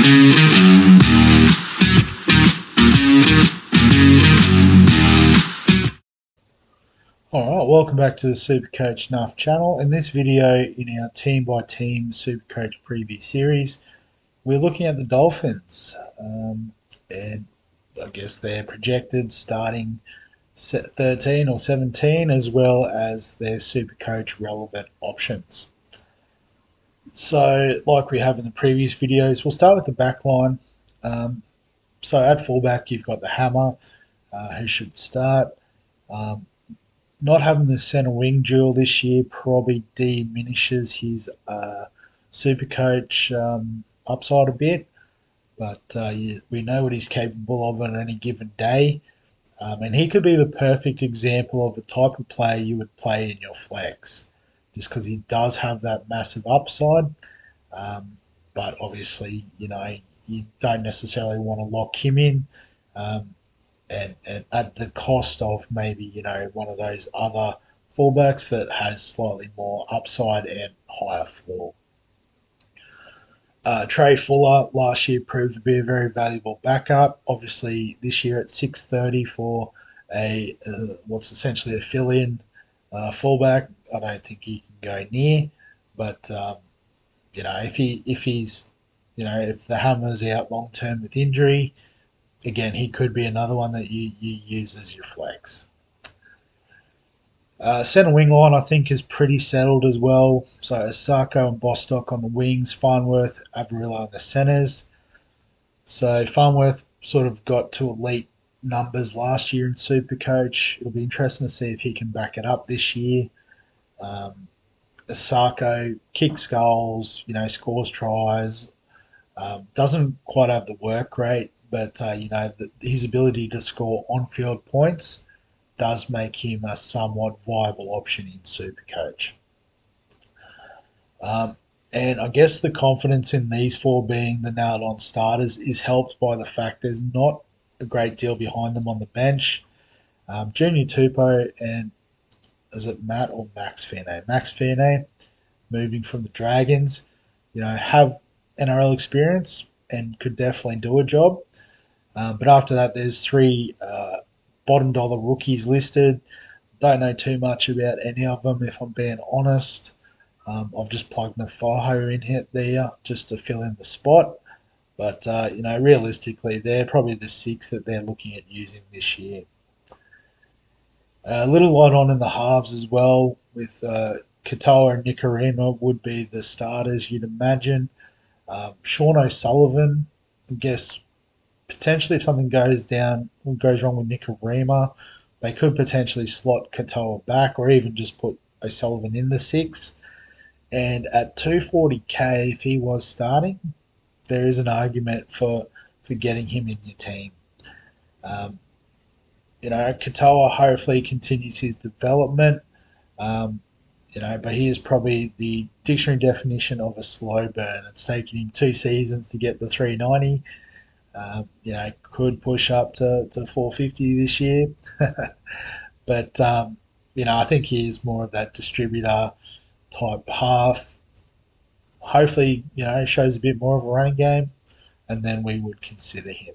Alright, welcome back to the SuperCoach Nuff channel. In this video, in our team by team SuperCoach preview series, we're looking at the Dolphins. And I guess they're projected starting 13 or 17, as well as their SuperCoach relevant options. So, like we have in the previous videos, we'll start with the back line. So at fullback, you've got the Hammer, who should start. Not having the centre wing duel this year probably diminishes his SuperCoach upside a bit, but we know what he's capable of on any given day, and he could be the perfect example of the type of player you would play in your flex, just because he does have that massive upside. But obviously, you don't necessarily want to lock him in. And at the cost of maybe, one of those other fullbacks that has slightly more upside and higher floor. Trey Fuller last year proved to be a very valuable backup. Obviously, this year at 6.30 for a what's essentially a fill-in fullback, I don't think he can go near. But if the Hammer's out long term with injury, again, he could be another one that you use as your flex. Centre wing line, I think, is pretty settled as well. So Osako and Bostock on the wings, Farnworth, Avarillo on the centres. So Farnworth sort of got to elite numbers last year in SuperCoach. It'll be interesting to see if he can back it up this year. Osako kicks goals, scores tries. Doesn't quite have the work rate, but his ability to score on-field points does make him a somewhat viable option in SuperCoach. And I guess the confidence in these four being the nailed-on starters is helped by the fact there's not a great deal behind them on the bench. Junior Tupou and is it Matt or Max Finney? Max Finney, moving from the Dragons, have NRL experience and could definitely do a job. But after that, there's three bottom dollar rookies listed. Don't know too much about any of them, if I'm being honest. I've just plugged Nafaho in here there just to fill in the spot. But, realistically, they're probably the six that they're looking at using this year. A little light on in the halves as well, with Katoa and Nikorima would be the starters, you'd imagine. Sean O'Sullivan, I guess, potentially if something goes wrong with Nikorima, they could potentially slot Katoa back or even just put O'Sullivan in the six. And at 240k, if he was starting, there is an argument for getting him in your team. Katoa hopefully continues his development, but he is probably the dictionary definition of a slow burn. It's taken him 2 seasons to get the 390. Could push up to 450 this year. But, I think he is more of that distributor type half. Hopefully, shows a bit more of a running game, and then we would consider him.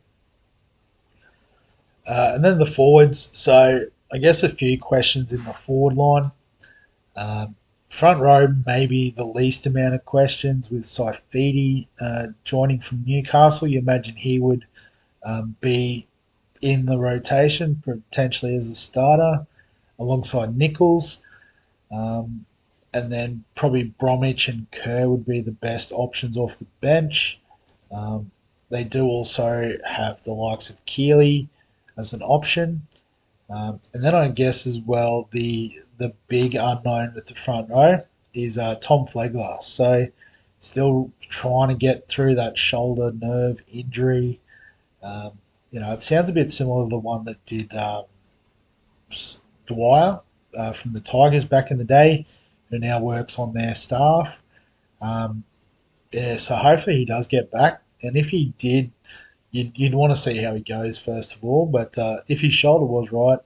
And then the forwards. So I guess a few questions in the forward line. Front row, maybe the least amount of questions with Saifidi joining from Newcastle. You imagine he would be in the rotation, potentially as a starter, alongside Nichols. And then probably Bromwich and Kerr would be the best options off the bench. They do also have the likes of Keeley as an option. And then I guess as well, the big unknown with the front row is Tom Flegler. So still trying to get through that shoulder nerve injury. It sounds a bit similar to the one that did Dwyer from the Tigers back in the day, who now works on their staff. So hopefully he does get back. And if he did, you'd want to see how he goes first of all. But if his shoulder was right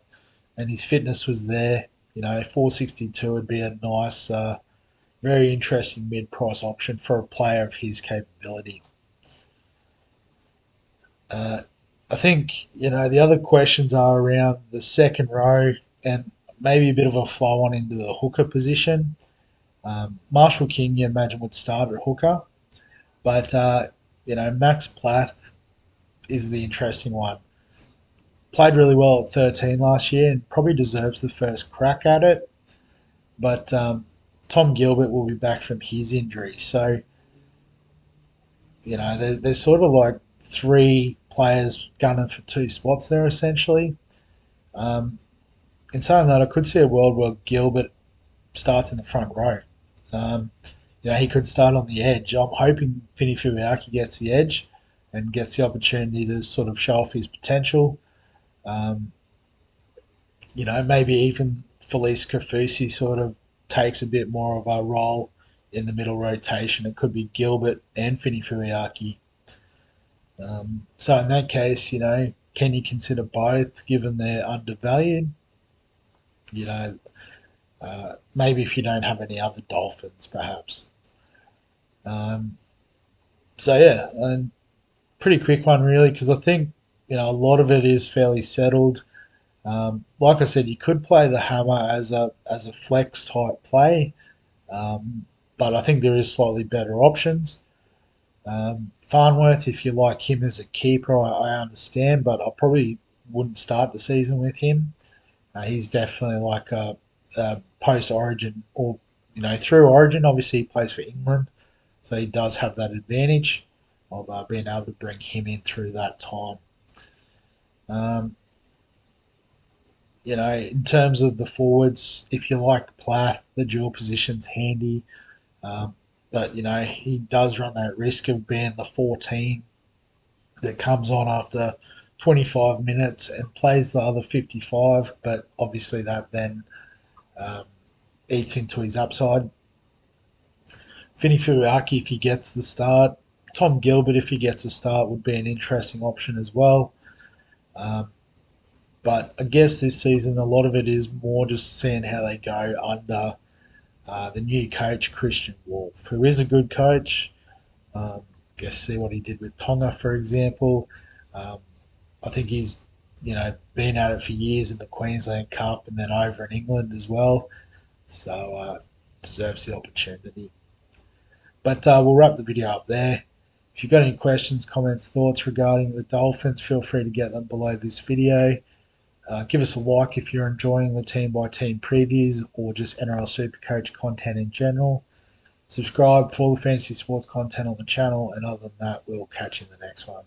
and his fitness was there, 462 would be a nice, very interesting mid-price option for a player of his capability. Uh, I think, the other questions are around the second row and maybe a bit of a flow on into the hooker position. Marshall King, you imagine, would start at hooker, but, Max Plath is the interesting one. Played really well at 13 last year and probably deserves the first crack at it, but Tom Gilbert will be back from his injury. So, there's sort of like three players gunning for two spots there, essentially. Um, in saying that, I could see a world where Gilbert starts in the front row. Um, he could start on the edge. I'm hoping Vinny Fuyaki gets the edge and gets the opportunity to sort of show off his potential. Um, maybe even Felice Kafusi sort of takes a bit more of a role in the middle rotation. It could be Gilbert and Vinny Fuyaki. So in that case, can you consider both given they're undervalued? You know, maybe if you don't have any other Dolphins, perhaps. Um, so yeah, and pretty quick one really because I think a lot of it is fairly settled. Like I said, you could play the hammer as a flex type play, um, but I think there is slightly better options. Farnworth, if you like him as a keeper, I understand, but I probably wouldn't start the season with him. He's definitely like a post Origin or through Origin. Obviously, he plays for England, so he does have that advantage of being able to bring him in through that time. Um, in terms of the forwards, if you like Plath, the dual position's handy. Um, but he does run that risk of being the 14 that comes on after 25 minutes and plays the other 55. But obviously, that then um, eats into his upside. Finny Furuaki, if he gets the start, Tom Gilbert, if he gets a start, would be an interesting option as well. Um, but I guess this season, a lot of it is more just seeing how they go under the new coach, Christian Wolf, who is a good coach. Guess see what he did with Tonga, for example. Um, I think he's been at it for years in the Queensland Cup and then over in England as well. So deserves the opportunity. But we'll wrap the video up there. If you've got any questions, comments, thoughts regarding the Dolphins, feel free to get them below this video. Give us a like if you're enjoying the team by team previews or just NRL Supercoach content in general. Subscribe for all the fantasy sports content on the channel, and other than that, we'll catch you in the next one.